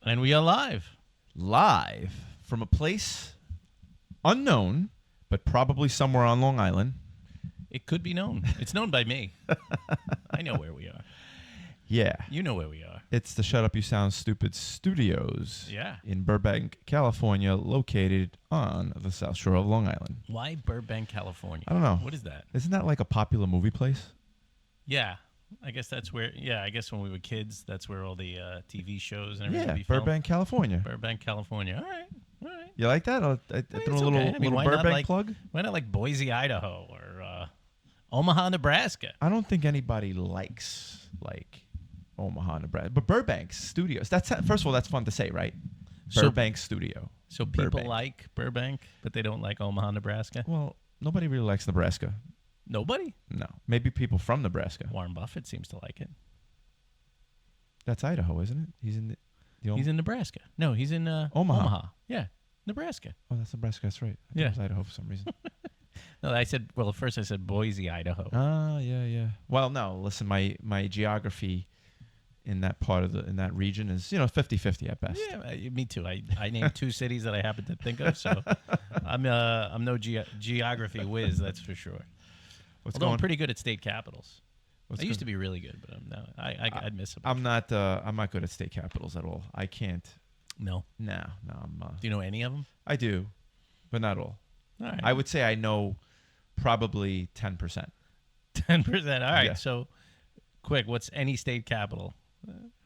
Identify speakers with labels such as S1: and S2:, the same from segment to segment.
S1: And we are live.
S2: Live from a place unknown, but probably somewhere on Long Island.
S1: It could be known. It's known by me. I know where we are.
S2: Yeah.
S1: You know where we are.
S2: It's the Shut Up You Sound Stupid Studios.
S1: Yeah.
S2: In Burbank, California, located on the South Shore of Long Island.
S1: Why Burbank, California?
S2: I don't know.
S1: What is that?
S2: Isn't that like a popular movie place?
S1: Yeah. I guess that's where, I guess when we were kids, that's where all the TV shows and everything
S2: Yeah,
S1: would be filmed.
S2: Burbank, California.
S1: Burbank, California. All right.
S2: You like that? I
S1: I
S2: threw
S1: mean,
S2: a
S1: it's
S2: little,
S1: okay. I mean,
S2: little
S1: why not
S2: Burbank
S1: like-
S2: plug.
S1: Why not like Boise, Idaho or Omaha, Nebraska?
S2: I don't think anybody likes like Omaha, Nebraska, but Burbank Studios. That's first of all, that's fun to say, right?
S1: So-
S2: Burbank Studio.
S1: So people
S2: Burbank.
S1: like Burbank, but they don't like Omaha, Nebraska?
S2: Well, nobody really likes Nebraska.
S1: Nobody?
S2: No, maybe people from Nebraska.
S1: Warren Buffett seems to like it.
S2: That's Idaho, isn't it? He's in the
S1: He's in Nebraska. No, he's in
S2: Omaha.
S1: Yeah, Nebraska.
S2: Oh, that's Nebraska. That's right. I thought
S1: Yeah.
S2: it was Idaho for some reason.
S1: No, I said, well, at first I said Boise, Idaho.
S2: Ah, yeah. Well, no, listen, my geography in that part of in that region is 50-50 at best.
S1: Yeah, me too. I named two cities that I happen to think of, so I'm no geography whiz, that's for sure. Although I'm pretty good at state capitals. I used to be really good, but I'd miss them.
S2: I'm not good at state capitals at all. I can't.
S1: No.
S2: No. I'm.
S1: Do you know any of them?
S2: I do, but not all.
S1: All right.
S2: I would say I know probably 10%.
S1: 10%. All right.
S2: Yeah.
S1: So, quick, what's any state capital?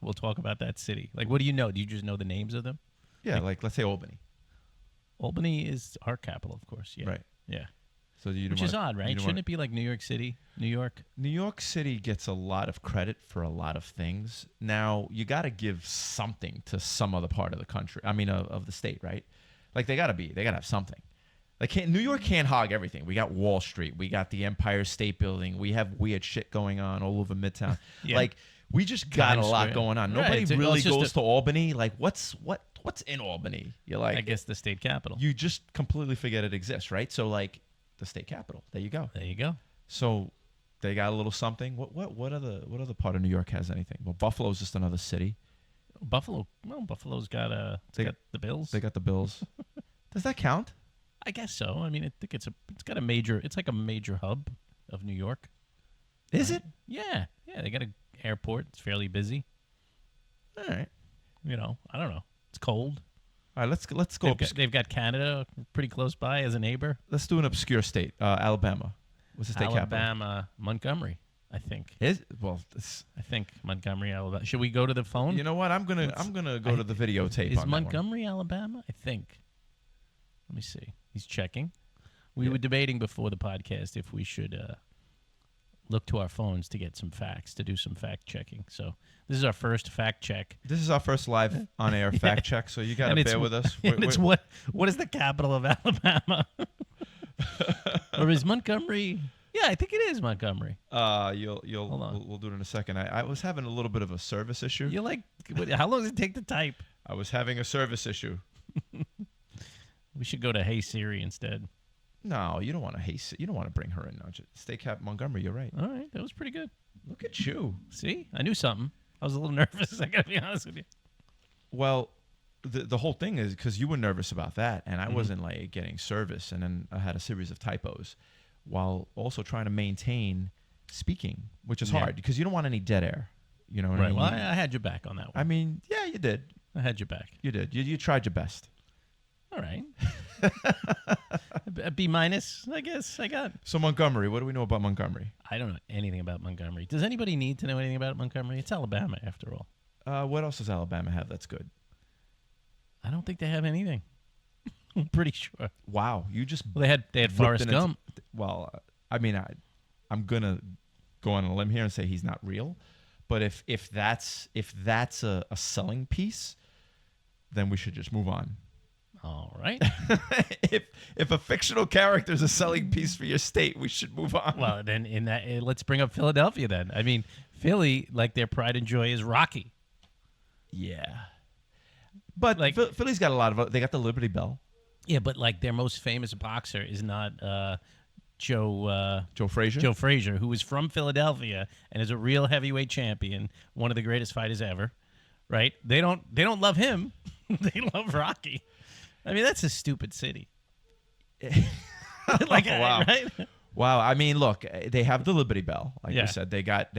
S1: We'll talk about that city. Like, what do you know? Do you just know the names of them?
S2: Yeah, like let's say Albany.
S1: Albany is our capital, of course. Yeah.
S2: Right.
S1: Yeah.
S2: So you
S1: Which is odd, right? Shouldn't it be like New York City? New York?
S2: New York City gets a lot of credit for a lot of things. Now, you got to give something to some other part of the country. I mean, of the state, right? Like, they got to have something. Like, New York can't hog everything. We got Wall Street. We got the Empire State Building. We have weird shit going on all over Midtown.
S1: Yeah.
S2: Like, we just got
S1: Times
S2: a lot
S1: Square.
S2: going on.
S1: Right.
S2: Nobody
S1: It's
S2: really
S1: just
S2: goes to Albany. Like, what's in Albany? You're like,
S1: I guess the state capital.
S2: you just completely forget it exists, right? So, like, the state capital. There you go.
S1: There you go.
S2: So they got a little something. What other part of New York has anything? Well, Buffalo's just another city.
S1: Buffalo. Well, Buffalo's got got the Bills.
S2: They got the Bills. Does that count?
S1: I guess so. I mean, I think it's got a major. It's like a major hub of New York.
S2: Is it?
S1: Yeah. Yeah. They got an airport. It's fairly busy.
S2: All right.
S1: I don't know. It's cold.
S2: All right. Let's go.
S1: They've got Canada pretty close by as a neighbor.
S2: Let's do an obscure state. Alabama. What's the state capital?
S1: Alabama, Montgomery. I think.
S2: I
S1: think Montgomery, Alabama. Should we go to the phone?
S2: You know what? I'm gonna go to the videotape.
S1: Is
S2: on
S1: Montgomery, Alabama? I think. Let me see. He's checking. We were debating before the podcast if we should look to our phones to get some facts, to do some fact checking. So this is our first fact check.
S2: This is our first live on air fact check, so you gotta bear with us.
S1: And it's what is the capital of Alabama? Or is Montgomery? Yeah, I think it is Montgomery.
S2: You'll
S1: Hold on.
S2: we'll do it in a second. I was having a little bit of a service issue.
S1: You're like, how long does it take to type?
S2: I was having a service issue.
S1: We should go to Hey Siri instead.
S2: No, you don't want to haste. You don't want to bring her in. No, State Cap Montgomery. You're right.
S1: All right, that was pretty good.
S2: Look at you.
S1: See, I knew something. I was a little nervous. I gotta be honest with you.
S2: Well, the whole thing is because you were nervous about that, and I wasn't like getting service, and then I had a series of typos, while also trying to maintain speaking, which is
S1: Yeah.
S2: hard because you don't want any dead air. You know what I
S1: Right.
S2: mean?
S1: Well, I had your back on that one.
S2: I mean, yeah, you did.
S1: I had your back.
S2: You did. You tried your best.
S1: All right. A B minus, I guess I got.
S2: So Montgomery, what do we know about Montgomery?
S1: I don't know anything about Montgomery. Does anybody need to know anything about Montgomery? It's Alabama, after all.
S2: What else does Alabama have that's good?
S1: I don't think they have anything. I'm pretty sure.
S2: Wow, you just
S1: Well, they had Forrest Gump.
S2: Well, I mean, I'm gonna go on a limb here and say he's not real, but if that's a selling piece, then we should just move on.
S1: All right.
S2: if a fictional character is a selling piece for your state, we should move on.
S1: Well, then let's bring up Philadelphia. Then I mean, Philly, like their pride and joy is Rocky.
S2: Yeah, but
S1: Like-
S2: Philly's got a lot of. They got the Liberty Bell.
S1: Yeah, but like their most famous boxer is not Joe
S2: Frazier.
S1: Joe Frazier, who is from Philadelphia and is a real heavyweight champion, one of the greatest fighters ever, right? They don't love him. They love Rocky. I mean, that's a stupid city. Like,
S2: Wow.
S1: right?
S2: Wow. I mean, look, they have the Liberty Bell. Like
S1: Yeah.
S2: we said, they got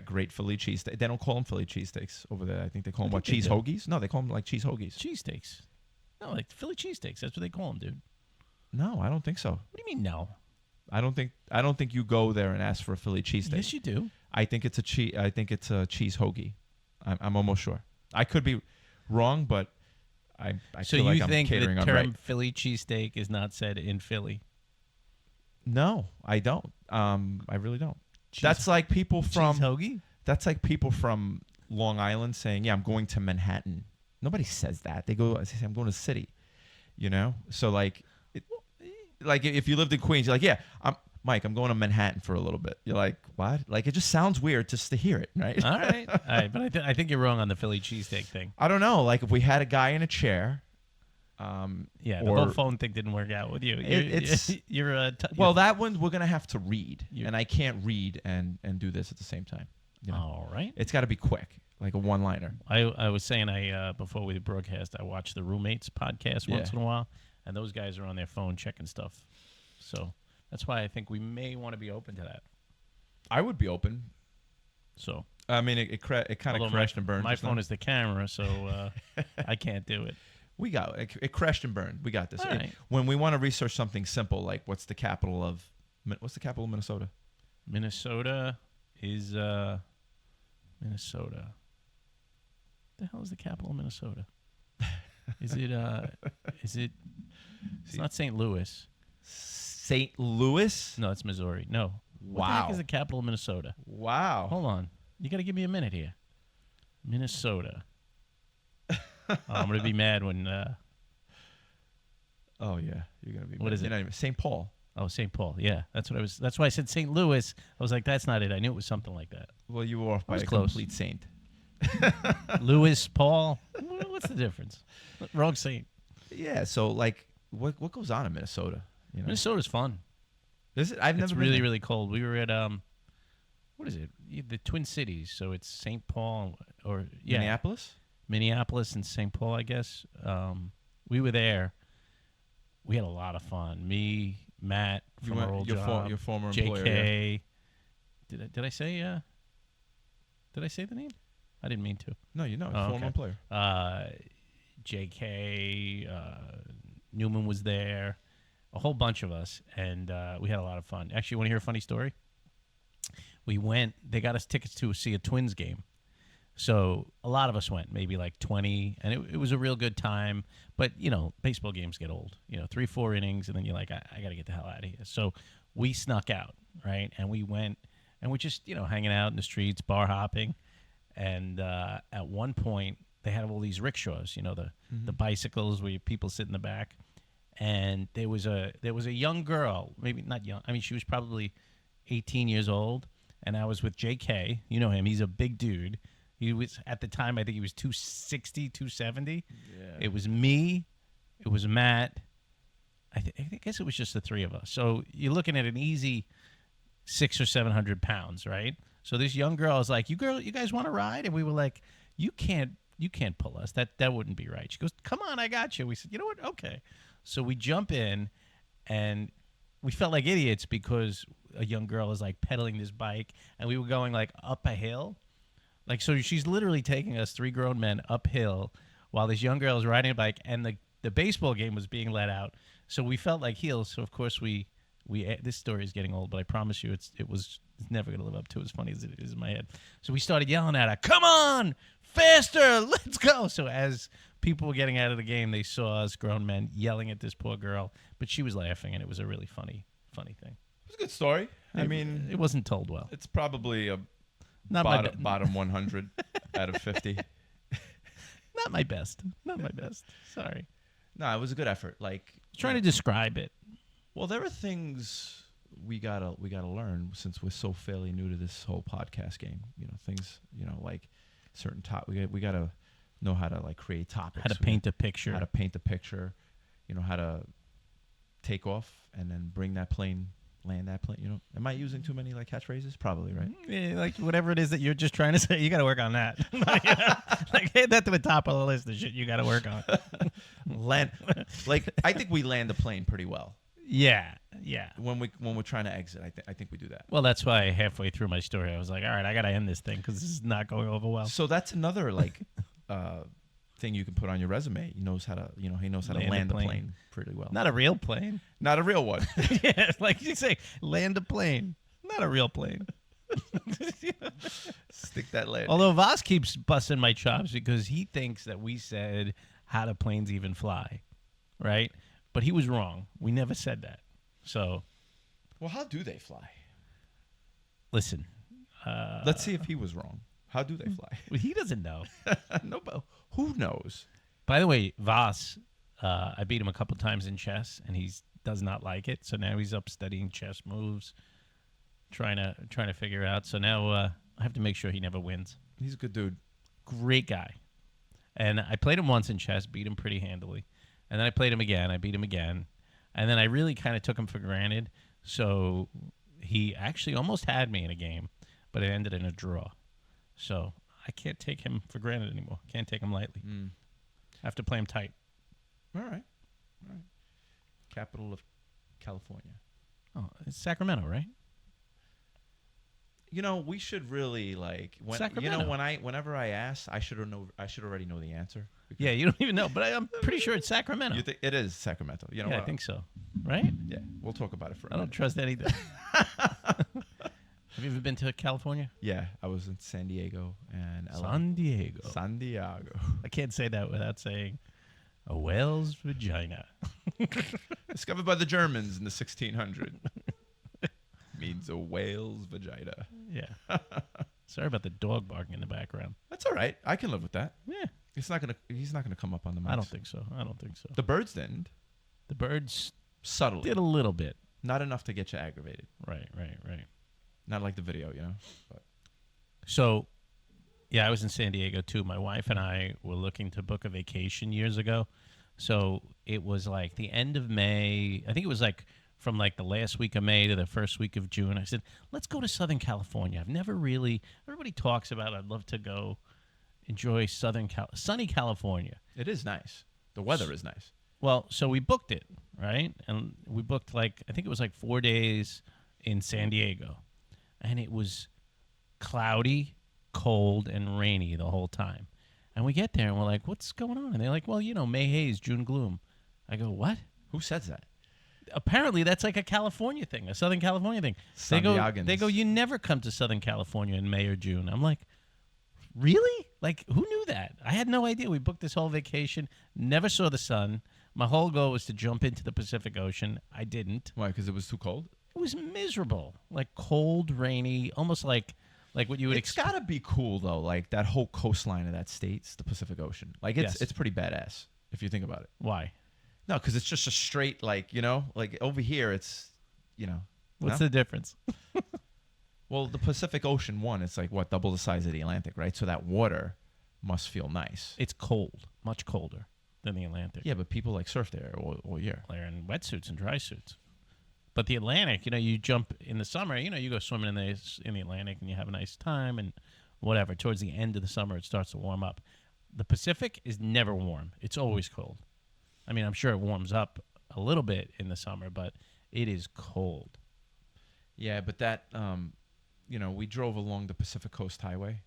S2: great Philly cheesesteaks. They don't call them Philly cheesesteaks over there. I think they call them
S1: I
S2: what,
S1: think they
S2: cheese
S1: do.
S2: hoagies? No, they call them like cheese hoagies.
S1: Cheesesteaks. No, like Philly cheesesteaks. That's what they call them, dude.
S2: No, I don't think so.
S1: What do you mean no?
S2: I don't think you go there and ask for a Philly cheesesteak.
S1: Yes, you do.
S2: I think it's a cheese hoagie. I'm almost sure. I could be wrong, but I
S1: So
S2: feel like
S1: you
S2: I'm
S1: think the
S2: catering on
S1: term
S2: right.
S1: Philly cheesesteak is not said in Philly?
S2: No, I don't. I really don't.
S1: Cheese-
S2: That's like people from
S1: cheese hoagie?
S2: That's like people from Long Island saying, "Yeah, I'm going to Manhattan." Nobody says that. They say, "I'm going to the city." You know? So like if you lived in Queens, you're like, "Yeah, Mike, I'm going to Manhattan for a little bit." You're like, "What?" Like it just sounds weird just to hear it, right?
S1: All right. But I think you're wrong on the Philly cheesesteak thing.
S2: I don't know. Like if we had a guy in a chair,
S1: Yeah, the
S2: or-
S1: whole phone thing didn't work out with you.
S2: it's-
S1: You're
S2: well, that one we're gonna have to read,
S1: You-
S2: and I can't read and do this at the same time. You know?
S1: all right.
S2: It's got to be quick, like a one-liner.
S1: I was saying before we broadcast, I watch the Roommates podcast once
S2: Yeah.
S1: in a while, and those guys are on their phone checking stuff. So that's why I think we may want to be open to that.
S2: I would be open.
S1: So
S2: I mean, it kind of
S1: although
S2: crashed and burned.
S1: my
S2: just
S1: phone
S2: now.
S1: is the camera, so I can't do it.
S2: We got it crashed and burned. We got this.
S1: All right.
S2: When we want to research something simple, like what's the capital of Minnesota?
S1: Minnesota is Minnesota. The hell is the capital of Minnesota? Is it? It's not St. Louis.
S2: St. Louis.
S1: No, it's Missouri. No. What the heck
S2: Wow.
S1: is the capital of Minnesota?
S2: Wow.
S1: Hold on. You got to give me a minute here. Minnesota. I'm gonna be mad when.
S2: Oh yeah, you're gonna be.
S1: What is it?
S2: St. Paul.
S1: Oh, St. Paul. Yeah, that's what I was. That's why I said St. Louis. I was like, that's not it. I knew it was something like that.
S2: Well, you were off by
S1: was
S2: a
S1: close.
S2: complete saint.
S1: Louis, Paul. What's the difference? Wrong Saint.
S2: Yeah. So like, what goes on in Minnesota? You know,
S1: Minnesota's fun.
S2: is it? I've never
S1: It's
S2: been
S1: really
S2: there.
S1: really cold. We were at what is it? The Twin Cities. So it's St. Paul or
S2: Minneapolis.
S1: Minneapolis and St. Paul, I guess. We were there. We had a lot of fun. Me, Matt
S2: You
S1: from our
S2: went
S1: old
S2: your
S1: job,
S2: your former employer. yeah.
S1: JK. Did I say Did I say the name? I didn't mean to.
S2: No, your
S1: Oh,
S2: former
S1: okay.
S2: employer.
S1: JK, Newman was there, a whole bunch of us, and we had a lot of fun. Actually, want to hear a funny story? We went. They got us tickets to see a Twins game. So a lot of us went, maybe like 20, and it was a real good time. But, baseball games get old. 3-4 innings, and then you're like, I got to get the hell out of here. So we snuck out, right? And we went, and we're just, hanging out in the streets, bar hopping. And at one point, they had all these rickshaws, the bicycles where people sit in the back. And there was a young girl, maybe not young. I mean, she was probably 18 years old. And I was with JK. You know him. He's a big dude. He was, at the time, I think he was 260, 270.
S2: Yeah.
S1: It was me. It was Matt. I guess it was just the three of us. So you're looking at an easy 600 or 700 pounds, right? So this young girl is like, you guys want to ride? And we were like, you can't pull us. That wouldn't be right. She goes, come on, I got you. We said, you know what? Okay. So we jump in, and we felt like idiots because a young girl is like pedaling this bike, and we were going like up a hill. Like, so she's literally taking us, three grown men, uphill while this young girl is riding a bike, and the baseball game was being let out. So we felt like heels. So of course we this story is getting old, but I promise you it's never going to live up to as funny as it is in my head. So we started yelling at her, come on, faster, let's go. So as people were getting out of the game, they saw us grown men yelling at this poor girl, but she was laughing, and it was a really funny thing.
S2: It was a good story. I mean,
S1: It wasn't told well.
S2: it's probably a
S1: Not
S2: bottom 100 out of 50.
S1: Not my best. Not my best. Sorry.
S2: No, it was a good effort. Like
S1: Trying to describe it.
S2: well, there are things we gotta learn since we're so fairly new to this whole podcast game. Things like certain we gotta know how to like create topics.
S1: How to paint a picture.
S2: How to paint the picture. How to take off and then bring that plane land that plane. You know, am I using too many like catchphrases? Probably, right?
S1: Yeah, like whatever it is that you're just trying to say, you got to work on that. Like add that to the top of the list of shit you got to work on.
S2: Land, like I think we land the plane pretty well
S1: Yeah.
S2: when we're trying to exit. I think we do that.
S1: Well, that's why halfway through my story, I was like, all right, I got to end this thing because this is not going over well.
S2: So that's another like thing you can put on your resume. He knows how to land the plane pretty well.
S1: Not a real plane.
S2: Not a real one.
S1: Yeah, like you say, land a plane. Not a real plane.
S2: Stick that landing.
S1: Although Voss keeps busting my chops because he thinks that we said, how do planes even fly? Right? But he was wrong. We never said that. So,
S2: Well, how do they fly?
S1: listen.
S2: Let's see if he was wrong. How do they fly?
S1: He doesn't know.
S2: No, but who knows?
S1: By the way, Voss, I beat him a couple times in chess, and he does not like it. So now he's up studying chess moves, trying to figure out. So now I have to make sure he never wins.
S2: He's a good dude.
S1: Great guy. And I played him once in chess, beat him pretty handily. And then I played him again. I beat him again. And then I really kind of took him for granted. So he actually almost had me in a game, but it ended in a draw. So I can't take him for granted anymore. Can't take him lightly. I have to play him tight.
S2: All right. Capital of California.
S1: Oh, it's Sacramento, right?
S2: You know, we should really like
S1: Sacramento.
S2: whenever I ask, I should already know the answer. Because
S1: Yeah, you don't even know, but I'm pretty sure it's Sacramento.
S2: you think it is Sacramento. You know
S1: Yeah,
S2: what?
S1: I think so. Right?
S2: Yeah, we'll talk about it for a
S1: I don't
S2: minute.
S1: trust anything. Have you ever been to California?
S2: Yeah, I was in San Diego and LA.
S1: San Diego.
S2: San Diego.
S1: I can't say that without saying a whale's vagina.
S2: Discovered by the Germans in the 1600s. Means a whale's vagina.
S1: Yeah. Sorry about the dog barking in the background.
S2: That's all right. I can live with that.
S1: Yeah.
S2: He's not gonna come up on the mic.
S1: I don't think so.
S2: The birds didn't.
S1: The birds
S2: Subtly.
S1: did a little bit.
S2: Not enough to get you aggravated.
S1: Right.
S2: Not like the video, you know. But
S1: So, yeah, I was in San Diego too. My wife and I were looking to book a vacation years ago. So it was like the end of May. I think it was like from like the last week of May to the first week of June. I said, let's go to Southern California. I've never really, everybody talks about it. I'd love to go enjoy sunny California.
S2: it is nice. The weather is nice.
S1: Well, so we booked it, right? And we booked like, I think it was like 4 days in San Diego. And it was cloudy, cold, and rainy the whole time. And we get there and we're like, what's going on? And they're like, well, May haze, June gloom. I go, what?
S2: Who says that?
S1: Apparently that's like a California thing, a Southern California thing. They
S2: Sandiagans.
S1: go, you never come to Southern California in May or June. I'm like, really? Like, who knew that? I had no idea. We booked this whole vacation, never saw the sun. My whole goal was to jump into the Pacific Ocean. I didn't.
S2: Why? Because it was too cold.
S1: It was miserable, like cold, rainy, almost like what you would
S2: It's
S1: expect.
S2: gotta be cool though. Like that whole coastline of that state's the Pacific Ocean. Like
S1: Yes.
S2: it's pretty badass if you think about it.
S1: Why?
S2: No, because it's just a straight like like over here it's
S1: What's
S2: no?
S1: the difference?
S2: Well, the Pacific Ocean it's like what, double the size of the Atlantic, right? So that water must feel nice.
S1: It's cold, much colder than the Atlantic.
S2: Yeah, but people like surf there all year.
S1: They're in wetsuits and dry suits. But the Atlantic, you jump in the summer, you go swimming in the Atlantic and you have a nice time and whatever. Towards the end of the summer, it starts to warm up. The Pacific is never warm. It's always cold. I mean, I'm sure it warms up a little bit in the summer, but it is cold.
S2: Yeah, but that we drove along the Pacific Coast Highway,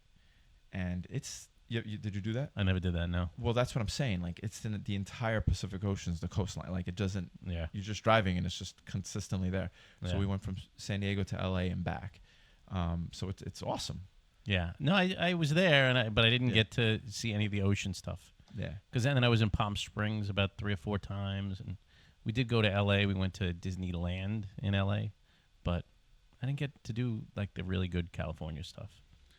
S2: and it's did you do that?
S1: I never did that, no.
S2: Well, that's what I'm saying. Like it's in the entire Pacific Ocean's the coastline. Like it doesn't.
S1: Yeah.
S2: You're just driving and it's just consistently there. So
S1: Yeah.
S2: we went from San Diego to LA and back. So it's awesome.
S1: Yeah. No, I was there, but I didn't
S2: Yeah.
S1: get to see any of the ocean stuff.
S2: Yeah.
S1: Because then I was in Palm Springs about 3 or 4 times, and we did go to L.A. We went to Disneyland in L.A., but I didn't get to do like the really good California stuff.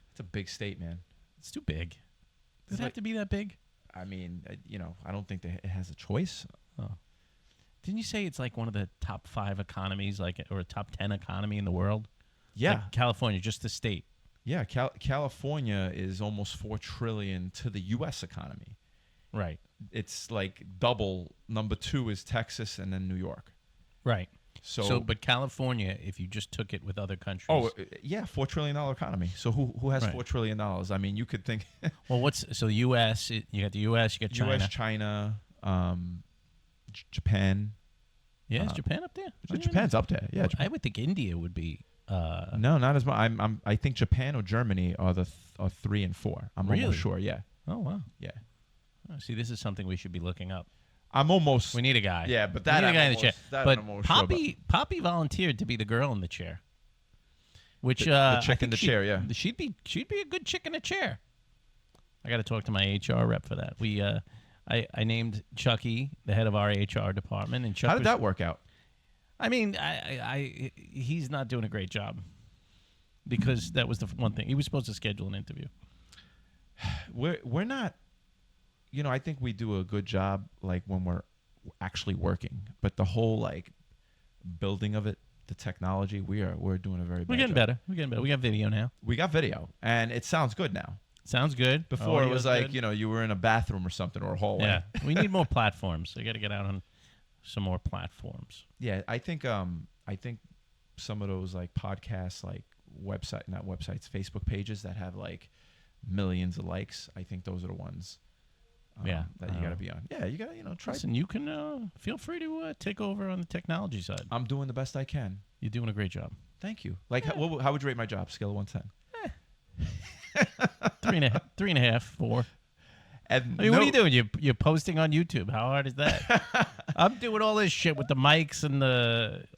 S2: It's a big state, man.
S1: It's too big. Does
S2: It's
S1: it have
S2: like-
S1: to be that big?
S2: I mean, I don't think that it has a choice.
S1: Oh. Didn't you say it's like one of the top 5 economies, or a top 10 economy in the world?
S2: Yeah.
S1: Like California, just the state.
S2: Yeah. California is almost $4 trillion to the U.S. economy.
S1: Right.
S2: It's like double. Number 2 is Texas and then New York.
S1: Right.
S2: So,
S1: but California, if you just took it with other countries.
S2: oh yeah, $4 trillion economy. So who has
S1: Right.
S2: $4 trillion? I mean, you could think
S1: Well, the U.S. You got the U.S. You got China.
S2: U.S., China, Japan.
S1: Yeah, is Japan up there? I didn't even
S2: Japan's
S1: know.
S2: up there. Yeah,
S1: I would think India would be.
S2: no, not as much. I think Japan or Germany are are 3 and 4. I'm
S1: Really?
S2: almost sure. Yeah,
S1: Oh wow.
S2: yeah.
S1: Oh, see, this is something we should be looking up.
S2: I'm almost.
S1: We need a guy.
S2: Yeah, but
S1: We
S2: that
S1: need a
S2: I'm
S1: guy in the chair.
S2: almost- that
S1: But
S2: I'm almost sure about.
S1: Poppy volunteered to be the girl in the chair. Which
S2: The
S1: I
S2: chick in
S1: think
S2: the chair, yeah.
S1: she'd be a good chick in a chair. I got to talk to my HR rep for that. I named Chucky the head of our HR department, and Chuck
S2: How did
S1: was-
S2: that work out?
S1: I mean, he's not doing a great job because that was the one thing he was supposed to schedule an interview.
S2: We're not. I think we do a good job like when we're actually working, but the whole like building of it, the technology, we're doing a very bad
S1: We're getting
S2: job.
S1: better. We're getting better. We got video now.
S2: We got video, and it sounds good now.
S1: Sounds good.
S2: Before it
S1: Audio's
S2: was like
S1: good.
S2: you were in a bathroom or something or a hallway.
S1: Yeah, we need more platforms. I got to get out on some more platforms.
S2: Yeah, I think some of those like podcasts, like not websites, Facebook pages that have like millions of likes. I think those are the ones.
S1: Yeah,
S2: that you got to be on. Yeah, you got to try.
S1: Listen, you can feel free to take over on the technology side.
S2: I'm doing the best I can.
S1: You're doing a great job.
S2: Thank you. Like, how would you rate my job? Scale of 1 to 10.
S1: 3.5, 4.
S2: And
S1: I mean, what are you doing? You're posting on YouTube. How hard is that? I'm doing all this shit with the mics and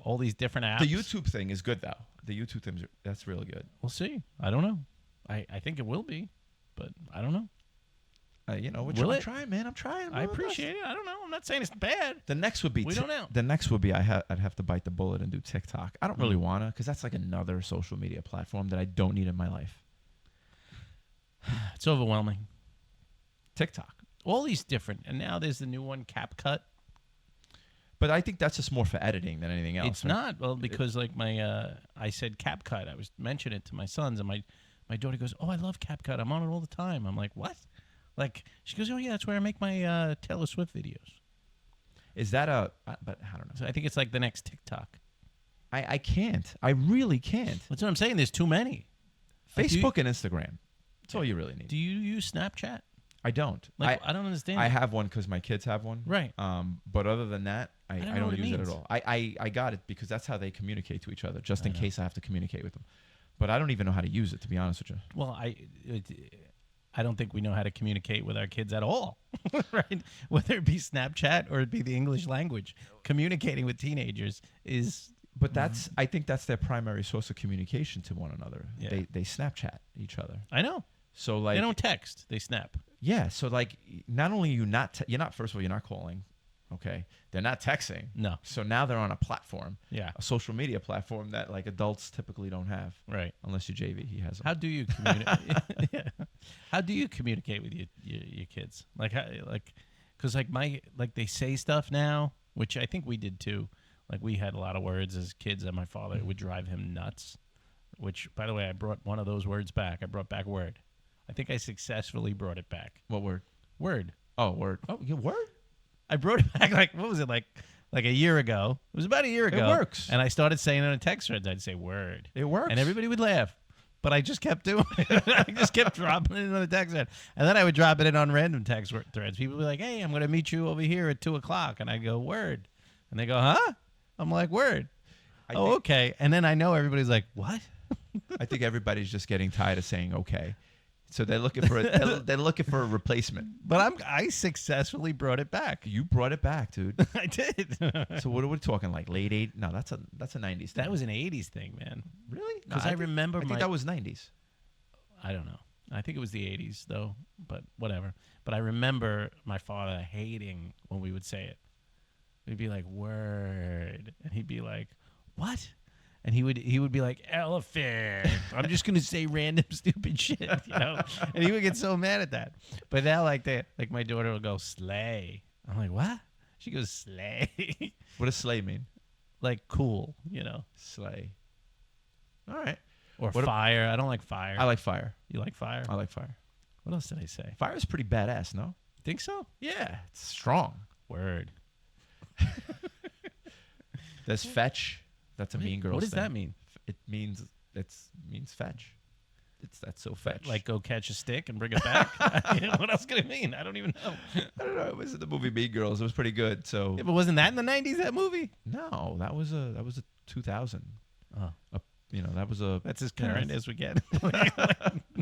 S1: all these different apps.
S2: The YouTube thing is good though. The YouTube thing, that's really good.
S1: We'll see. I don't know. I think it will be, but I don't know.
S2: I'm trying, man. I'm trying.
S1: I appreciate it. I don't know. I'm not saying it's bad.
S2: The next would be.
S1: We don't know.
S2: The next would be I'd have to bite the bullet and do TikTok. I don't really wanna, because that's like another social media platform that I don't need in my life.
S1: It's overwhelming.
S2: TikTok.
S1: All these different, and now there's the new one, CapCut.
S2: But I think that's just more for editing than anything else.
S1: It's
S2: right?
S1: not because like I said CapCut. I was mentioning it to my sons, and my daughter goes, "Oh, I love CapCut. I'm on it all the time." I'm like, "What?" Like she goes, "Oh yeah, that's where I make my Taylor Swift videos."
S2: Is that but I don't know.
S1: So I think it's like the next TikTok.
S2: I can't. I really can't.
S1: That's what I'm saying. There's too many. Like,
S2: Facebook and Instagram. That's all you really need.
S1: Do you use Snapchat?
S2: I don't.
S1: Like I don't understand.
S2: I have one because my kids have one.
S1: Right.
S2: But other than that, I
S1: don't know
S2: don't
S1: what it
S2: use it
S1: means.
S2: at all. I got it because that's how they communicate to each other, just in
S1: know.
S2: case I have to communicate with them. But I don't even know how to use it, to be honest with you.
S1: Well, I don't think we know how to communicate with our kids at all, right? Whether it be Snapchat or it be the English language, communicating with teenagers is.
S2: But I think that's their primary source of communication to one another.
S1: Yeah.
S2: They Snapchat each other.
S1: I know.
S2: So like
S1: They don't text; they snap.
S2: yeah. So like not only you're not first of all you're not calling, okay? They're not texting.
S1: No.
S2: So now they're on a platform,
S1: Yeah.
S2: a social media platform that like adults typically don't have,
S1: Right.
S2: unless you're JV. He has them.
S1: How do you communicate? Yeah. How do you communicate with your kids? Because they say stuff now, which I think we did too. Like we had a lot of words as kids that my father would drive him nuts. Which, by the way, I brought one of those words back. I brought back word. I think I successfully brought it back.
S2: What word?
S1: Word.
S2: Oh, word. Oh, yeah, word.
S1: I brought it back what was it like a year ago? It was about a year ago.
S2: works.
S1: And I started saying it on text threads. I'd say word.
S2: It works.
S1: And everybody would laugh. But I just kept doing it. I just kept dropping it in on the text thread. And then I would drop it in on random text threads. People would be like, "Hey, I'm going to meet you over here at 2:00." And I go, word. And they go, "Huh?" I'm like, word.
S2: I
S1: Oh,
S2: think,
S1: okay. And then I know everybody's like, what?
S2: I think everybody's just getting tired of saying okay, so they're looking for they're looking for a replacement.
S1: But I successfully brought it back.
S2: You brought it back, dude.
S1: I did.
S2: So what are we talking like late 80s? No, that's a 90s thing.
S1: That was an 80s thing, man.
S2: really
S1: Because I remember
S2: I think that was 90s.
S1: I don't know. I think it was the 80s, though, but whatever. But I remember my father hating when we would say it. We'd be like, word. And he'd be like, what? And he would be like, elephant. I'm just going to say random stupid shit, And he would get so mad at that. But now, like my daughter will go, sleigh. I'm like, what? She goes, sleigh.
S2: What does sleigh mean?
S1: Like cool,
S2: Sleigh. All right.
S1: Or
S2: What a-
S1: fire. I don't like fire.
S2: I like fire.
S1: You like fire?
S2: I like fire.
S1: What else did I say?
S2: Fire is pretty badass, no?
S1: Think so?
S2: Yeah, it's strong.
S1: Word.
S2: There's fetch. That's a Mean Girls
S1: What does
S2: thing.
S1: that mean?
S2: It means means fetch. That's so fetch.
S1: Like go catch a stick and bring it back? What else could it mean? I don't even know.
S2: I don't know. It was in the movie Mean Girls. It was pretty good. So
S1: Yeah, but wasn't that in the 90s, that movie?
S2: no, that was a 2000.
S1: Oh.
S2: That was a.
S1: That's as current as we get.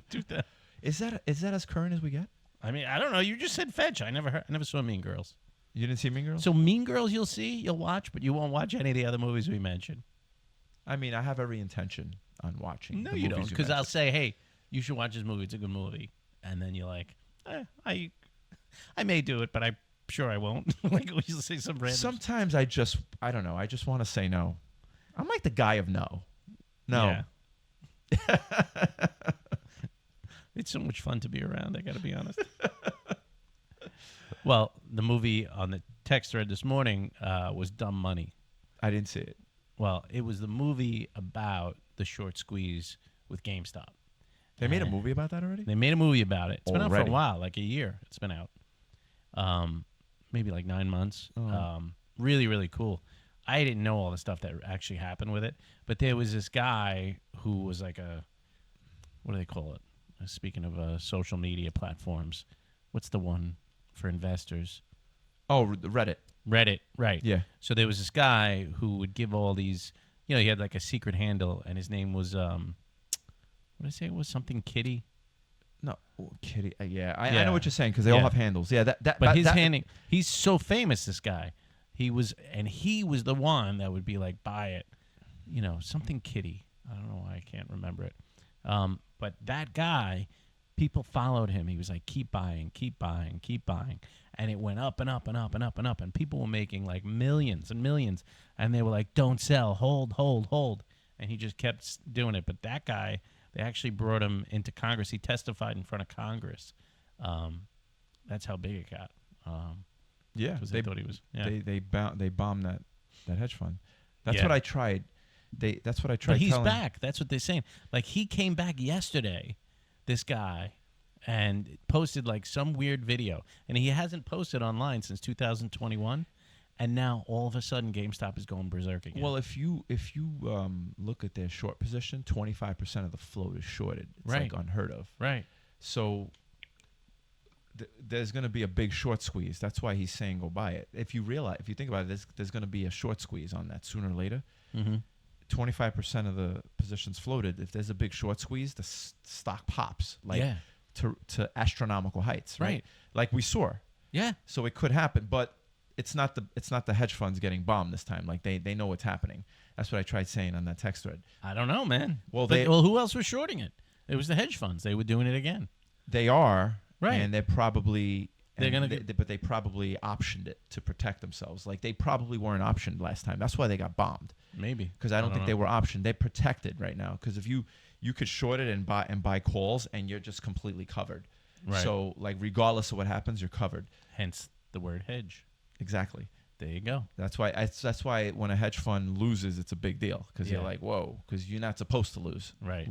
S1: 2000.
S2: Is that as current as we get?
S1: I mean, I don't know. You just said fetch. I never saw Mean Girls.
S2: You didn't see Mean Girls?
S1: So Mean Girls you'll watch, but you won't watch any of the other movies we mentioned.
S2: I mean, I have every intention on watching.
S1: No,
S2: the
S1: you
S2: movies
S1: don't, because I'll
S2: mentioned.
S1: say, hey, you should watch this movie. It's a good movie, and then you're like, I may do it, but I'm sure I won't. Like we used to say some random.
S2: Sometimes I don't know. I just want to say no. I'm like the guy of no. No.
S1: Yeah. It's so much fun to be around. I got to be honest. Well, the movie on the text thread this morning was Dumb Money.
S2: I didn't see it.
S1: Well, it was the movie about the short squeeze with GameStop.
S2: They made a movie about that already?
S1: They made a movie about it. It's been out for a
S2: Already?
S1: while, like a year. It's been out. Maybe like 9 months.
S2: Oh.
S1: Really, really cool. I didn't know all the stuff that actually happened with it, but there was this guy who was like what do they call it? Speaking of social media platforms, what's the one for investors?
S2: Oh, Reddit.
S1: Reddit, right.
S2: Yeah.
S1: So there was this guy who would give all these, he had like a secret handle, and his name was, what did I say it was? Something Kitty?
S2: No, Kitty. Yeah, I
S1: Yeah.
S2: know what you're saying because they all
S1: Yeah.
S2: have handles. Yeah,
S1: But his
S2: that,
S1: handing, he's so famous, this guy. He was the one that would be like, buy it. Something Kitty. I don't know why I can't remember it. But that guy, people followed him. He was like, keep buying, keep buying, keep buying. And it went up and up and up and up and up. And people were making like millions and millions. And they were like, don't sell, hold, hold, hold. And he just kept doing it. But that guy, they actually brought him into Congress. He testified in front of Congress. That's how big it got.
S2: yeah,
S1: Because they thought he was. Yeah.
S2: they bombed that hedge fund. That's
S1: Yeah.
S2: what I tried. That's what I tried.
S1: But he's
S2: telling.
S1: back. That's what they're saying. Like he came back yesterday, this guy, and posted like some weird video, and he hasn't posted online since 2021, and now all of a sudden GameStop is going berserk again.
S2: Well, if you look at their short position, 25% of the float is shorted. It's
S1: Right.
S2: like unheard of.
S1: right.
S2: So there's going to be a big short squeeze. That's why he's saying go buy it. If you think about it, there's going to be a short squeeze on that sooner or later.
S1: Mm-hmm.
S2: 25% of the positions floated. If there's a big short squeeze, the stock pops
S1: Yeah.
S2: to astronomical heights, right?
S1: Right.
S2: Like we saw.
S1: Yeah.
S2: So it could happen, but it's not the hedge funds getting bombed this time. Like they know what's happening. That's what I tried saying on that text thread.
S1: I don't know, man.
S2: Well,
S1: But who else was shorting it? It was the hedge funds. They were doing it again.
S2: They are,
S1: Right.
S2: and they're probably
S1: They're gonna
S2: but they probably optioned it to protect themselves. Like they probably weren't optioned last time. That's why they got bombed.
S1: Maybe.
S2: Because I don't think
S1: know.
S2: they were optioned. They're protected right now. Because if you could short it and buy calls, and you're just completely covered.
S1: Right.
S2: So like regardless of what happens, you're covered.
S1: Hence the word hedge.
S2: Exactly.
S1: There you go.
S2: That's why when a hedge fund loses, it's a big deal. Because
S1: Yeah.
S2: you're like, whoa, because you're not supposed to lose.
S1: Right.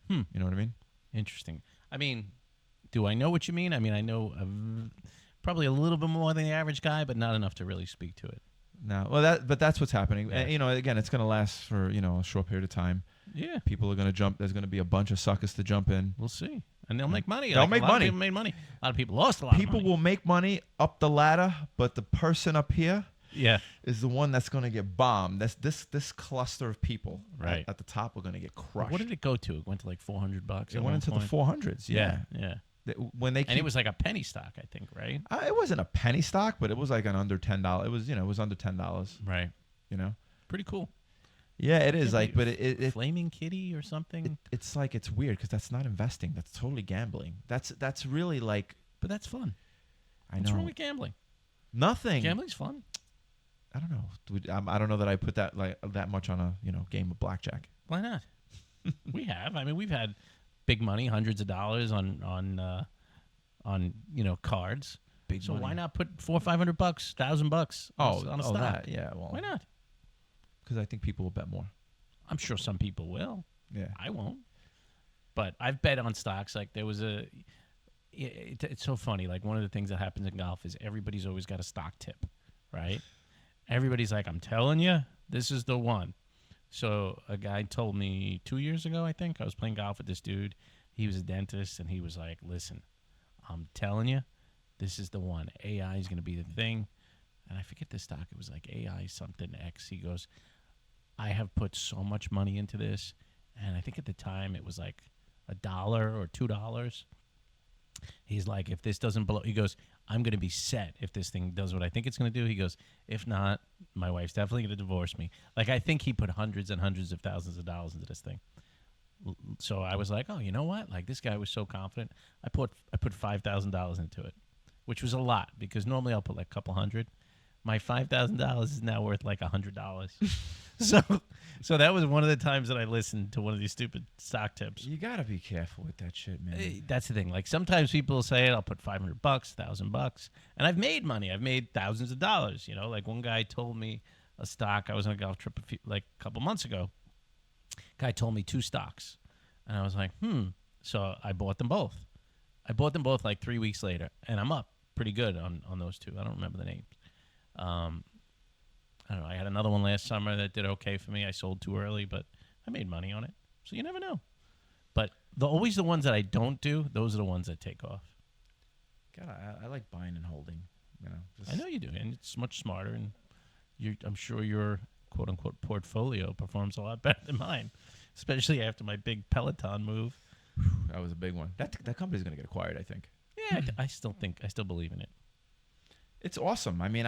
S2: You know what I mean?
S1: Interesting. I mean, do I know what you mean? I mean, I know probably a little bit more than the average guy, but not enough to really speak to it.
S2: No. Well, that's what's happening.
S1: Yeah.
S2: And, again, it's going to last for a short period of time.
S1: Yeah.
S2: People are going to jump. There's going to be a bunch of suckers to jump in.
S1: We'll see. And they'll make money.
S2: They'll
S1: Like,
S2: make
S1: a lot
S2: money.
S1: Of people made money. A lot of people lost a lot of
S2: People
S1: money.
S2: will make money up the ladder, but the person up here
S1: Yeah.
S2: is the one that's going to get bombed. That's this cluster of people
S1: Right.
S2: at the top are going to get crushed.
S1: What did it go to? It went to like $400.
S2: It went into the 400s.
S1: Yeah.
S2: Yeah.
S1: Yeah.
S2: When they
S1: And it was like a penny stock, I think, right?
S2: it wasn't a penny stock, but it was like an under $10. It was under $10.
S1: Right. Pretty cool.
S2: Yeah, it is
S1: Yeah,
S2: like, but it
S1: Flaming Kitty or something.
S2: it's like it's weird because that's not investing. That's totally gambling. That's really like
S1: But that's fun.
S2: I
S1: What's
S2: know
S1: wrong with gambling?
S2: nothing.
S1: Gambling's fun.
S2: I don't know. I don't know that I put that much on a game of blackjack.
S1: Why not? We have. I mean, we've had big money, hundreds of dollars on cards.
S2: Big
S1: So
S2: money.
S1: why not put $400 or $500, $1,000 on a stock?
S2: that yeah. Well,
S1: Why not?
S2: Because I think people will bet more.
S1: I'm sure some people will.
S2: Yeah.
S1: I won't. But I've bet on stocks. Like there was it's so funny. Like one of the things that happens in golf is everybody's always got a stock tip, right? everybody's like, I'm telling you, this is the one. So a guy told me 2 years ago, I think, I was playing golf with this dude. He was a dentist, and he was like, listen, I'm telling you, this is the one. AI is going to be the thing. And I forget the stock. It was like AI something X. He goes, I have put so much money into this. And I think at the time it was like $1 or $2. He's like, if this doesn't blow, he goes, I'm going to be set if this thing does what I think it's going to do. He goes, if not, my wife's definitely going to divorce me. Like, I think he put hundreds and hundreds of thousands of dollars into this thing. So I was like, oh, you know what? Like, this guy was so confident. I put $5,000 into it, which was a lot because normally I'll put like a couple hundred. My $5,000 is now worth like $100. So that was one of the times that I listened to one of these stupid stock tips.
S2: You gotta be careful with that shit, man.
S1: That's the thing. Like, sometimes people will say, I'll put $500, $1,000, and I've made money. I've made thousands of dollars. You know, like one guy told me a stock. I was on a golf trip a couple months ago. Guy told me 2 stocks, and I was like, So I bought them both. I bought them both like 3 weeks later, and I'm up pretty good on those 2. I don't remember the names. I don't know. I had another one last summer that did okay for me. I sold too early, but I made money on it. So you never know. But always the ones that I don't do, those are the ones that take off.
S2: God, I like buying and holding. You know,
S1: I know you do, and it's much smarter. And I'm sure your quote unquote portfolio performs a lot better than mine, especially after my big Peloton move.
S2: That was a big one. That company's gonna get acquired, I think.
S1: Yeah, I still believe in it.
S2: It's awesome. I mean,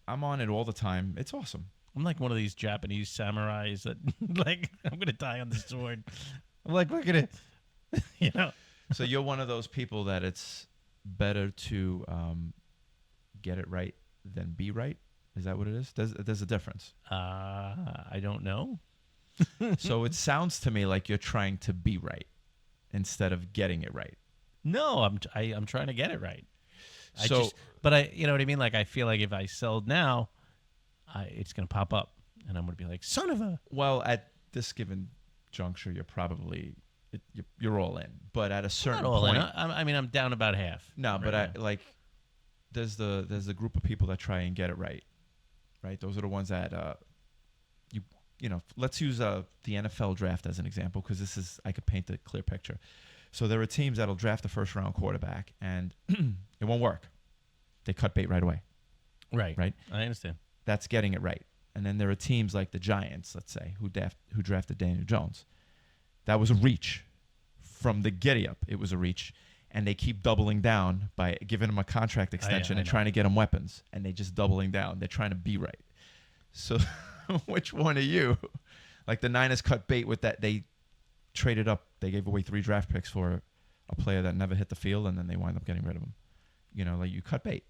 S2: I'm on it all the time. It's awesome.
S1: I'm like one of these Japanese samurais that, like, I'm going to die on the sword. I'm like, look at it. You know?
S2: So you're one of those people that it's better to get it right than be right? Is that what it is? There's a difference.
S1: I don't know.
S2: So it sounds to me like you're trying to be right instead of getting it right.
S1: No, I'm trying to get it right.
S2: So,
S1: you know what I mean? Like, I feel like if I sell now, it's going to pop up, and I'm going to be like, son of a.
S2: Well, at this given juncture, you're probably you're all in. But at a certain point,
S1: I mean, I'm down about half.
S2: No,
S1: right
S2: but
S1: now.
S2: there's the group of people that try and get it right. Right, those are the ones that you know. Let's use the NFL draft as an example because I could paint a clear picture. So there are teams that'll draft the first round quarterback, and it won't work. They cut bait right away.
S1: Right.
S2: Right.
S1: I understand.
S2: That's getting it right. And then there are teams like the Giants, let's say, who drafted Daniel Jones. That was a reach. From the giddy up, it was a reach. And they keep doubling down by giving him a contract extension and trying to get him weapons. And they just doubling down. They're trying to be right. So which one are you? Like the Niners cut bait with that. They traded up. They gave away 3 draft picks for a player that never hit the field, and then they wind up getting rid of him. You know, like you cut bait.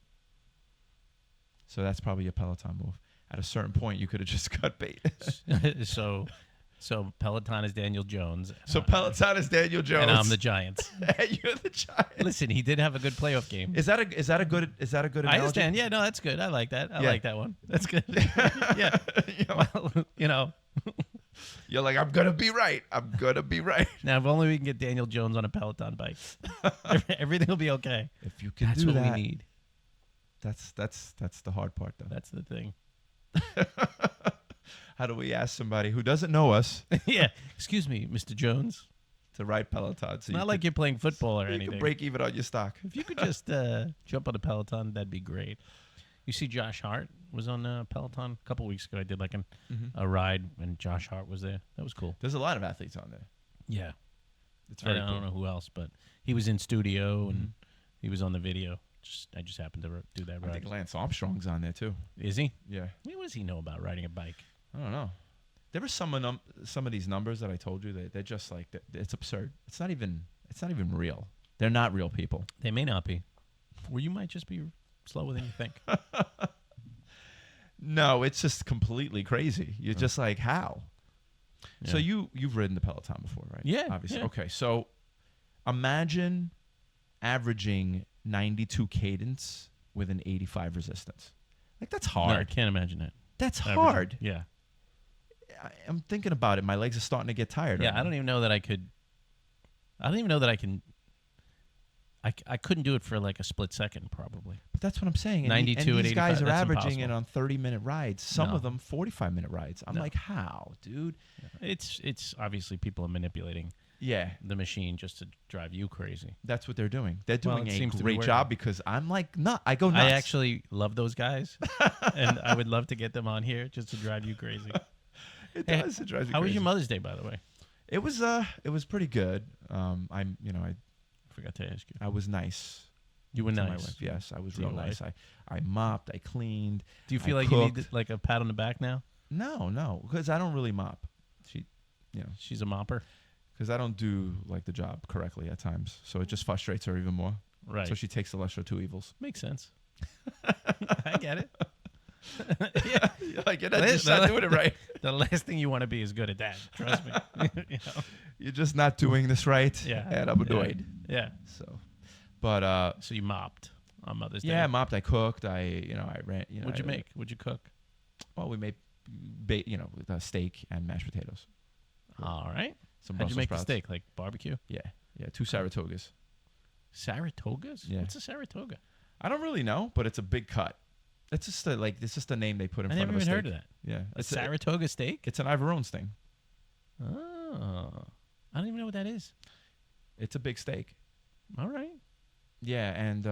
S2: So that's probably a Peloton move. At a certain point, you could have just cut bait.
S1: So Peloton is Daniel Jones.
S2: So Peloton is Daniel Jones,
S1: and I'm the Giants.
S2: And you're the Giants.
S1: Listen, he did have a good playoff game.
S2: Is that a good analogy?
S1: I understand. Yeah, no, that's good. I like that. I like that one. That's good. Yeah. Well, you know.
S2: You're like, I'm gonna be right. I'm gonna be right.
S1: Now, if only we can get Daniel Jones on a Peloton bike, everything will be okay.
S2: If you can
S1: that's
S2: do
S1: what
S2: that,
S1: we need.
S2: That's the hard part, though.
S1: That's the thing.
S2: How do we ask somebody who doesn't know us?
S1: Yeah. Excuse me, Mr. Jones.
S2: To ride Peloton. So
S1: Not like you're playing football or anything.
S2: You can break even on your stock.
S1: If you could just jump on a Peloton, that'd be great. You see, Josh Hart was on Peloton a couple weeks ago. I did like a ride, and Josh Hart was there. That was cool.
S2: There's a lot of athletes on there.
S1: Yeah.
S2: It's very cool.
S1: I don't know who else, but he was in studio, and he was on the video. I just happened to do that ride.
S2: I think Lance Armstrong's on there, too.
S1: Is he?
S2: Yeah.
S1: What does he know about riding a bike?
S2: I don't know. There were some of these numbers that I told you that they're just like it's absurd. It's not even real. They're not real people.
S1: They may not be. Or you might just be slower than you think.
S2: No, it's just completely crazy. You're just like, how?
S1: Yeah.
S2: So you've ridden the Peloton before, right?
S1: Yeah.
S2: Obviously.
S1: Yeah.
S2: Okay. So imagine averaging 92 cadence with an 85 resistance. Like that's hard.
S1: No, I can't imagine that.
S2: That's hard.
S1: Yeah.
S2: I'm thinking about it. My legs are starting to get tired.
S1: Yeah, I don't even know that I could. I don't even know that I can. I couldn't do it for like a split second, probably.
S2: But that's what I'm saying. And
S1: 92
S2: and
S1: at
S2: these guys
S1: 85,
S2: are
S1: that's
S2: averaging it
S1: impossible.
S2: on 30-minute rides. Some
S1: No.
S2: of them 45-minute rides. I'm
S1: No.
S2: like, how, dude?
S1: It's obviously people are manipulating
S2: Yeah,
S1: the machine just to drive you crazy.
S2: that's what they're doing. They're
S1: Well,
S2: doing
S1: it
S2: a
S1: seems to be
S2: great
S1: working.
S2: job because I'm like, I go nuts.
S1: I actually love those guys, and I would love to get them on here just to drive you crazy.
S2: it
S1: Hey,
S2: does. It drives me
S1: How was
S2: crazy.
S1: your Mother's Day, by the way?
S2: It was pretty good. I
S1: Forgot to ask you.
S2: I was nice.
S1: You were
S2: to my
S1: nice.
S2: wife. Yes, I was
S1: To
S2: real
S1: your
S2: nice. I mopped, I cleaned.
S1: Do you
S2: I
S1: feel like you need
S2: cooked.
S1: like a pat on the back now?
S2: No, because I don't really mop.
S1: She's a mopper,
S2: Because I don't do like the job correctly at times, so it just frustrates her even more.
S1: right?
S2: So she takes the lesser of two evils.
S1: Makes sense. I get it. Yeah.
S2: You're like, you're
S1: Let-
S2: just not
S1: let-
S2: doing it right.
S1: The last thing you want to be is good at that. Trust me. You know?
S2: You're just not doing this right.
S1: Yeah.
S2: And I'm annoyed.
S1: Yeah.
S2: So, but
S1: So you mopped on Mother's Day.
S2: yeah, I mopped. I cooked. I ran.
S1: What'd you make? What'd you cook?
S2: Well, we made, with steak and mashed potatoes.
S1: All right.
S2: Some
S1: How'd you
S2: Brussels
S1: make
S2: sprouts.
S1: the steak? Like barbecue?
S2: Yeah, 2 Saratogas.
S1: Saratogas?
S2: Yeah.
S1: What's a Saratoga?
S2: I don't really know, but it's a big cut. It's just a name they put in
S1: I
S2: front
S1: never
S2: of a
S1: even
S2: steak.
S1: heard of that.
S2: Yeah,
S1: A Saratoga steak?
S2: it's an Ivarone's thing.
S1: Oh. I don't even know what that is.
S2: It's a big steak.
S1: All right.
S2: Yeah, and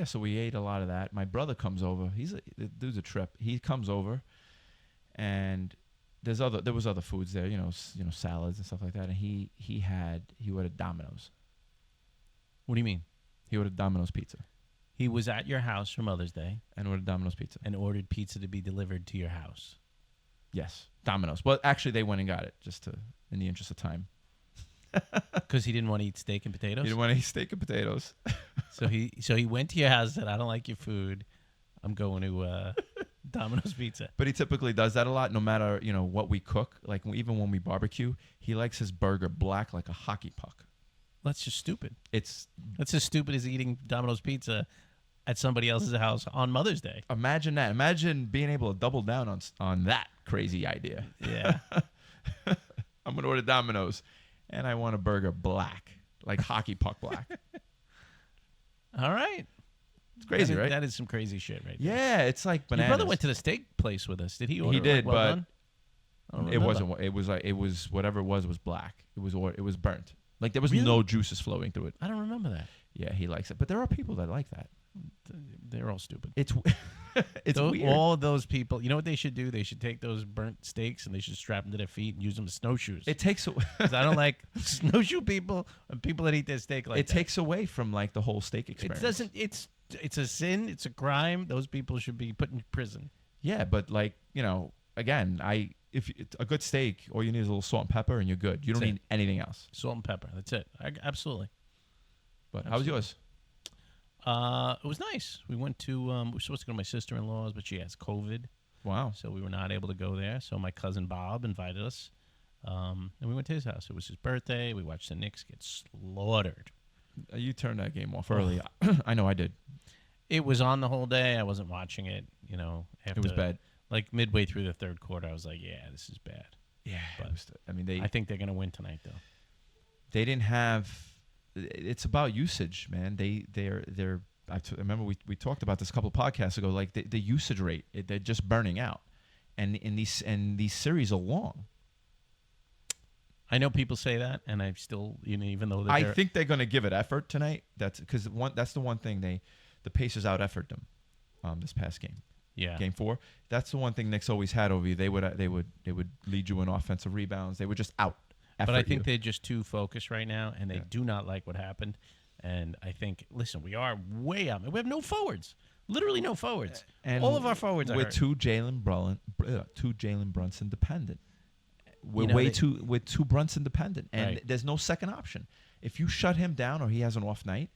S2: so we ate a lot of that. My brother comes over. The dude's a trip. He comes over, and there was other foods there, salads and stuff like that. And he ordered Domino's.
S1: What do you mean?
S2: He ordered Domino's pizza
S1: He was at your house for Mother's Day
S2: and ordered Domino's pizza.
S1: and ordered pizza to be delivered to your house.
S2: Yes, Domino's. Well, actually, they went and got it in the interest of time.
S1: Because he didn't want to eat steak and potatoes?
S2: He didn't want to eat steak and potatoes.
S1: So he went to your house and said, I don't like your food. I'm going to Domino's Pizza.
S2: But he typically does that a lot, no matter what we cook. Like even when we barbecue, he likes his burger black like a hockey puck.
S1: That's just stupid.
S2: It's
S1: That's as stupid as eating Domino's Pizza at somebody else's house on Mother's Day.
S2: imagine that. Imagine being able to double down on that crazy idea.
S1: Yeah.
S2: I'm gonna order Domino's, and I want a burger black, like hockey puck black.
S1: All right.
S2: It's crazy, right?
S1: That is some crazy shit right there.
S2: Yeah, it's like
S1: Your
S2: bananas.
S1: brother went to the steak place with us. Did he order
S2: He did,
S1: like, well
S2: but
S1: done? I don't
S2: it
S1: remember.
S2: wasn't. It was whatever it was black. It was burnt. Like there was
S1: Really?
S2: no juices flowing through it.
S1: I don't remember that.
S2: Yeah, he likes it, but there are people that like that.
S1: They're all stupid.
S2: It's it's weird.
S1: All of those people, you know what they should do? They should take those burnt steaks and they should strap them to their feet and use them as snowshoes.
S2: It takes
S1: 'Cause I don't like snowshoe people and people that eat their steak like
S2: it
S1: that.
S2: takes away from like the whole steak
S1: It
S2: experience.
S1: doesn't. It's a sin. It's a crime. Those people should be put in prison.
S2: Yeah, but like again, if it's a good steak, all you need is a little salt and pepper, and you're good. You don't
S1: That's it.
S2: need anything else.
S1: Salt and pepper. That's it. Absolutely.
S2: But how was
S1: Absolutely.
S2: yours?
S1: It was nice. We went to. We were supposed to go to my sister-in-law's, but she has COVID,
S2: Wow.
S1: so we were not able to go there. So my cousin Bob invited us, and we went to his house. It was his birthday. We watched the Knicks get slaughtered.
S2: You turned that game off early. I know I did.
S1: It was on the whole day. I wasn't watching it. After,
S2: It was bad.
S1: Like midway through the third quarter, I was like, "Yeah, this is bad."
S2: Yeah.
S1: But
S2: I mean,
S1: I think they're gonna win tonight, though.
S2: they didn't have. It's about usage, man. I remember we talked about this a couple of podcasts ago. Like the usage rate, they're just burning out, and these series are long.
S1: I know people say that, and I still, even though
S2: I
S1: they're
S2: think they're going to give it effort tonight. That's because that's the one thing the Pacers out efforted them this past game.
S1: yeah,
S2: Game 4. That's the one thing Knicks always had over you. They would lead you in offensive rebounds. They would just out effort
S1: but I think
S2: you.
S1: they're just too focused right now, and they
S2: Yeah.
S1: do not like what happened. And I think, listen, we are way out. We have no forwards, literally no forwards.
S2: And
S1: all of our forwards are
S2: we're
S1: hurt.
S2: too Jalen Brunson dependent. We're
S1: You know,
S2: we're too Brunson dependent, and
S1: Right.
S2: there's no second option. If you shut him down or he has an off night,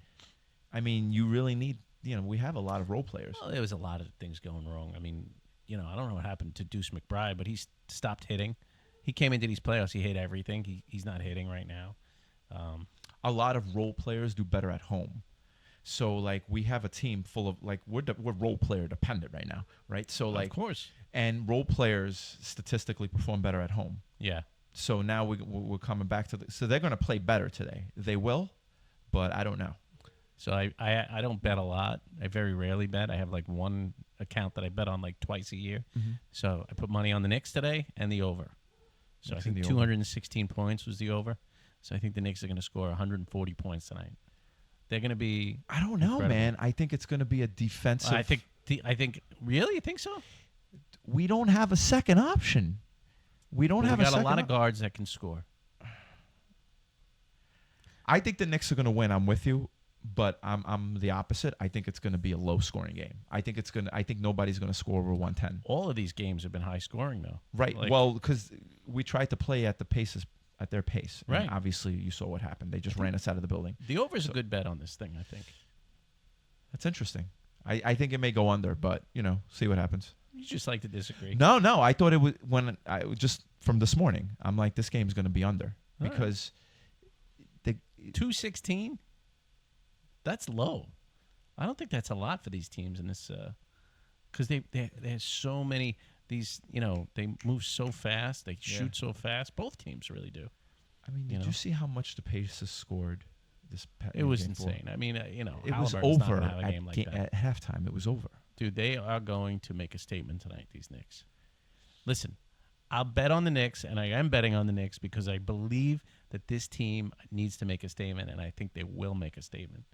S2: I mean, you really need. We have a lot of role players.
S1: Well, there was a lot of things going wrong. I mean, I don't know what happened to Deuce McBride, but he's stopped hitting. He came into these playoffs. He hit everything. He's not hitting right now.
S2: A lot of role players do better at home. So like we have a team full of like we're role player dependent right now, right? So like
S1: of course,
S2: and role players statistically perform better at home.
S1: yeah.
S2: So now we're coming back to so they're going to play better today. They will, but I don't know.
S1: So I don't bet a lot. I very rarely bet. I have like one account that I bet on like twice a year. So I put money on the Knicks today and the over. So
S2: Knicks
S1: I
S2: and
S1: think
S2: the over.
S1: 216 points was the over. So I think the Knicks are going to score 140 points tonight. They're going to be.
S2: I don't know,
S1: Incredible.
S2: man. I think it's going to be a defensive.
S1: I think. Really, you think so?
S2: we don't have a second option. We don't
S1: Well,
S2: have
S1: we
S2: a
S1: got
S2: second
S1: a lot of
S2: op-
S1: guards that can score.
S2: I think the Knicks are going to win. I'm with you, but I'm the opposite. I think it's going to be a low scoring game. I think nobody's going to score over 110.
S1: All of these games have been high scoring though.
S2: Right.
S1: Like-
S2: Well, because we tried to play at their pace. And
S1: Right.
S2: obviously, you saw what happened. They just ran us out of the building.
S1: The over is a good bet on this thing, I think.
S2: That's interesting. I think it may go under, but see what happens.
S1: You just like to disagree.
S2: No. I thought it was just from this morning. I'm like, this game's going to be under
S1: All right.
S2: because
S1: 216? That's low. I don't think that's a lot for these teams in this because they have so many these they move so fast, they shoot so fast. Both teams really do.
S2: I mean,
S1: You
S2: did
S1: know?
S2: you see how much the Pacers scored this?
S1: It was
S2: game four?
S1: insane. I mean,
S2: It was
S1: Halliburton's not
S2: over
S1: gonna have a game like that.
S2: at halftime. It was over.
S1: Dude, they are going to make a statement tonight, these Knicks. Listen, I'll bet on the Knicks, and I am betting on the Knicks because I believe that this team needs to make a statement, and I think they will make a statement.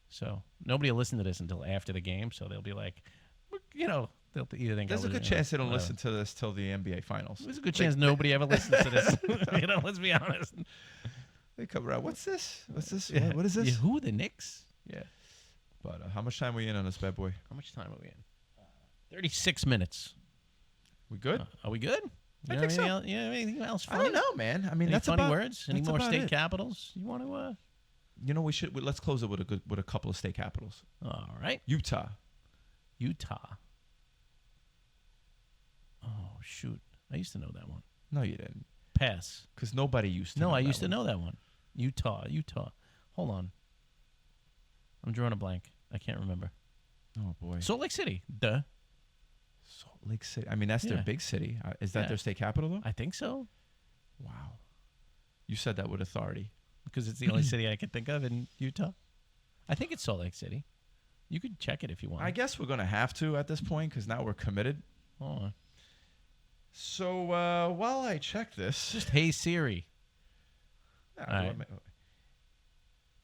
S1: So nobody will listen to this until after the game, so they'll be like, they'll either think
S2: There's a good chance they don't listen to this till the NBA Finals.
S1: There's a good chance nobody ever listens to this. Let's be honest.
S2: They come around. What's this? What's this?
S1: Yeah.
S2: What is this?
S1: Yeah, who are the Knicks? Yeah.
S2: But how much time are we in on this bad boy?
S1: How much time are we in? 36 minutes.
S2: We good?
S1: Are we good?
S2: I
S1: You
S2: think
S1: have anything
S2: so.
S1: else, anything else
S2: I
S1: funny?
S2: don't know, man. I mean,
S1: Any
S2: that's
S1: funny
S2: about,
S1: words? Any
S2: that's
S1: more
S2: about
S1: state
S2: it.
S1: capitals? You want to?
S2: We should. Let's close it with a couple of state capitals.
S1: All right.
S2: Utah.
S1: Utah. Oh, shoot. I used to know that one.
S2: No, you didn't,
S1: Pass.
S2: because nobody used to.
S1: No,
S2: know
S1: I
S2: that
S1: used to
S2: one.
S1: know that one. Utah. Hold on. I'm drawing a blank. I can't remember.
S2: Oh boy.
S1: Salt Lake City. Duh.
S2: Salt Lake City. I mean, that's their
S1: Yeah.
S2: big city. Is that
S1: Yeah.
S2: their state capital though?
S1: I think so.
S2: Wow. You said that with authority.
S1: Because it's the only city I can think of in Utah. I think it's Salt Lake City. You could check it if you want.
S2: I guess we're gonna have to at this point because now we're committed.
S1: Hold on.
S2: So while I check this,
S1: Just Hey Siri.
S2: Nah,
S1: All right.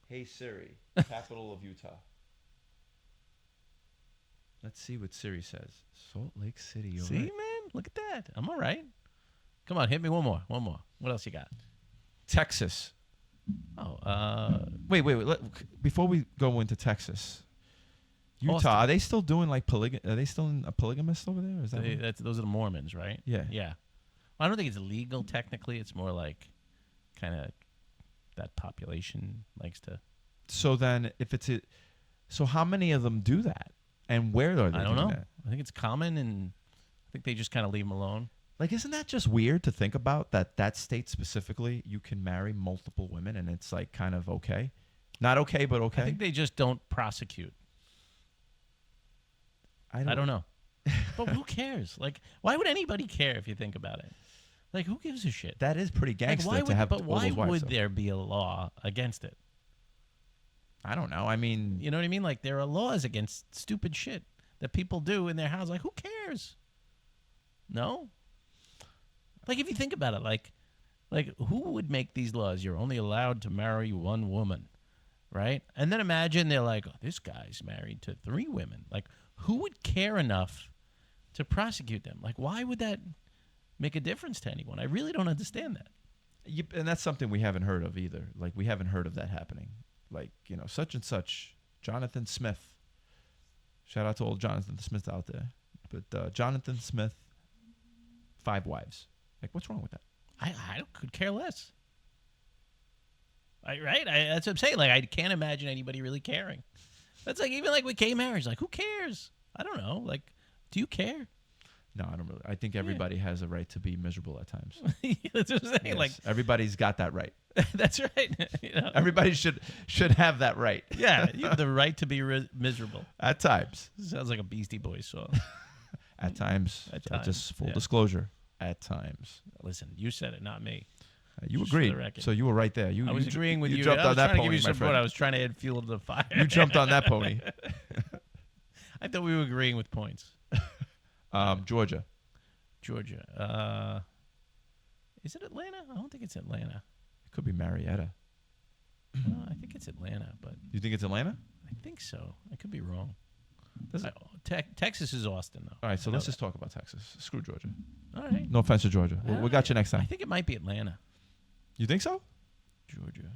S2: Hey Siri, capital of Utah. Let's see what Siri says. Salt Lake City. You're
S1: See,
S2: right.
S1: man? Look at that. I'm all right. Come on, hit me one more. What else you got?
S2: Texas.
S1: Oh,
S2: Wait. Before we go into Texas, Utah.
S1: Austin.
S2: Are they still doing like Are they still a polygamist over there? Is that? what-
S1: those are the Mormons, right?
S2: Yeah.
S1: Yeah. Well, I don't think it's legal technically. It's more like kind of that population likes to.
S2: So then, so how many of them do that, and where are they?
S1: I don't
S2: doing
S1: know.
S2: that?
S1: I think it's common, and I think they just kind of leave them alone.
S2: Like, isn't that just weird to think about that state specifically? You can marry multiple women, and it's like kind of okay, not okay, but okay.
S1: I think they just don't prosecute. I don't know. But who cares? Like, why would anybody care if you think about it? Like, who gives a shit?
S2: That is pretty
S1: Like,
S2: gangster to have.
S1: but
S2: all
S1: why
S2: those wives,
S1: would
S2: though.
S1: there be a law against it?
S2: I don't know. I mean,
S1: You know what I mean? Like, there are laws against stupid shit that people do in their house. Like, who cares? No? Like, if you think about it, like who would make these laws? You're only allowed to marry one woman, right? And then imagine they're like, oh, this guy's married to 3 women. Like, who would care enough to prosecute them? Like, why would that make a difference to anyone? I really don't understand that.
S2: and that's something we haven't heard of either. Like, we haven't heard of that happening. Like, such and such, Jonathan Smith. Shout out to old Jonathan Smith out there. But Jonathan Smith, 5 wives. Like, what's wrong with that?
S1: I could care less. Right? That's what I'm saying. Like, I can't imagine anybody really caring. That's like, even like with gay marriage, like, who cares? I don't know. Like, do you care?
S2: No, I don't really. I think everybody has a right to be miserable at times.
S1: That's what I'm saying.
S2: Yes,
S1: Like,
S2: everybody's got that right.
S1: that's right.
S2: Everybody should have that right.
S1: Yeah, you have the right to be miserable.
S2: At times.
S1: Sounds like a Beastie Boys song.
S2: At times.
S1: At
S2: Just
S1: times,
S2: full
S1: yeah.
S2: disclosure. At times.
S1: Listen, you said it, not me.
S2: You
S1: Just for the
S2: agreed.
S1: record.
S2: So you were right there.
S1: I was agreeing with you.
S2: You jumped
S1: I was
S2: on that
S1: trying to give
S2: pony,
S1: you
S2: my
S1: support. I
S2: friend.
S1: was trying to add fuel to the fire.
S2: You jumped on that pony.
S1: I thought we were agreeing with points.
S2: Georgia.
S1: Georgia. Is it Atlanta? I don't think it's Atlanta.
S2: It could be Marietta.
S1: I think it's Atlanta, but
S2: You think it's Atlanta?
S1: I think so. I could be wrong.
S2: Does it?
S1: Texas is Austin, though.
S2: All right, so
S1: I know
S2: let's
S1: that.
S2: just talk about Texas. Screw Georgia.
S1: All right.
S2: No offense to Georgia. We got you next
S1: I
S2: time.
S1: think it might be Atlanta,
S2: You think so?
S1: Georgia.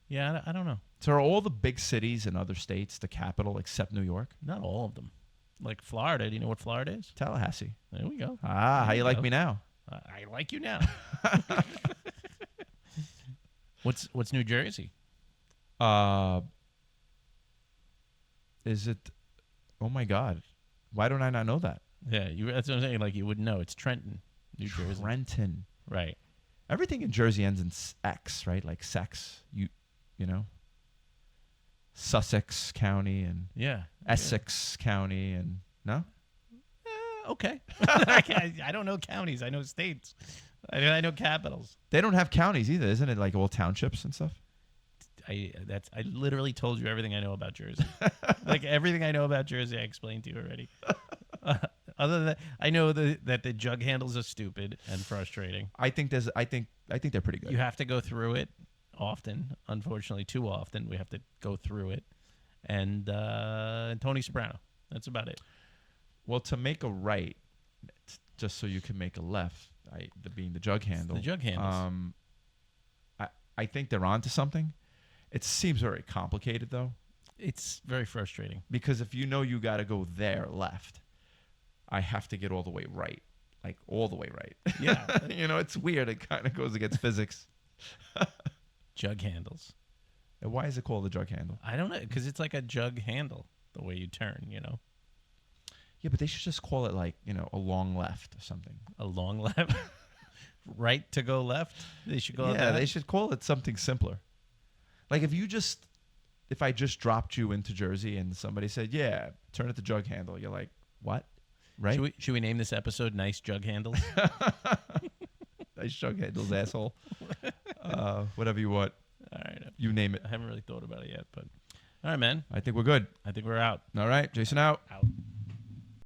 S1: Yeah, I don't know.
S2: So are all the big cities in other states the capital except New York?
S1: Not all of them. Like Florida. Do you know what Florida is?
S2: Tallahassee.
S1: There we go.
S2: Ah, how
S1: There
S2: you
S1: you
S2: like
S1: go.
S2: me now?
S1: I like you now. What's New Jersey?
S2: Is it? Oh my God! Why don't I not know that?
S1: Yeah, that's what I'm saying. Like you would know. It's Trenton, New Jersey.
S2: Trenton.
S1: Right.
S2: Everything in Jersey ends in X, right? Like sex. You know. Sussex County and
S1: Yeah.
S2: Essex County and no.
S1: Okay. I don't know counties. I know states. I know capitals.
S2: They don't have counties either, isn't it? Like all townships and stuff.
S1: I literally told you everything I know about Jersey. Like everything I know about Jersey, I explained to you already. Other than that, I know that the jug handles are stupid and frustrating.
S2: I think they're pretty good.
S1: You have to go through it often. Unfortunately, too often. We have to go through it. And Tony Soprano. That's about it.
S2: Well, to make a right, just so you can make a left, being the jug handle.
S1: The jug handles.
S2: I think they're onto something. It seems very complicated though,
S1: It's very frustrating.
S2: because if you know you got to go there left, I have to get all the way right, like all the way right.
S1: Yeah.
S2: It's weird. It kind of goes against physics.
S1: Jug handles.
S2: And why is it called a jug handle?
S1: I don't know, because it's like a jug handle, the way you turn,
S2: Yeah, but they should just call it like a long left or something.
S1: A long left. Right to go left. They should go.
S2: Yeah, they should call it something simpler. Like if I just dropped you into Jersey and somebody said, "Yeah, turn it to jug handle," you're like, "What?" Right?
S1: Should we name this episode "Nice Jug Handles"?
S2: Nice jug handles, asshole. Whatever you want,
S1: All right.
S2: you name it.
S1: I haven't really thought about it yet, but all right, man.
S2: I think we're good.
S1: I think we're out.
S2: All right, Jason out.
S1: Out.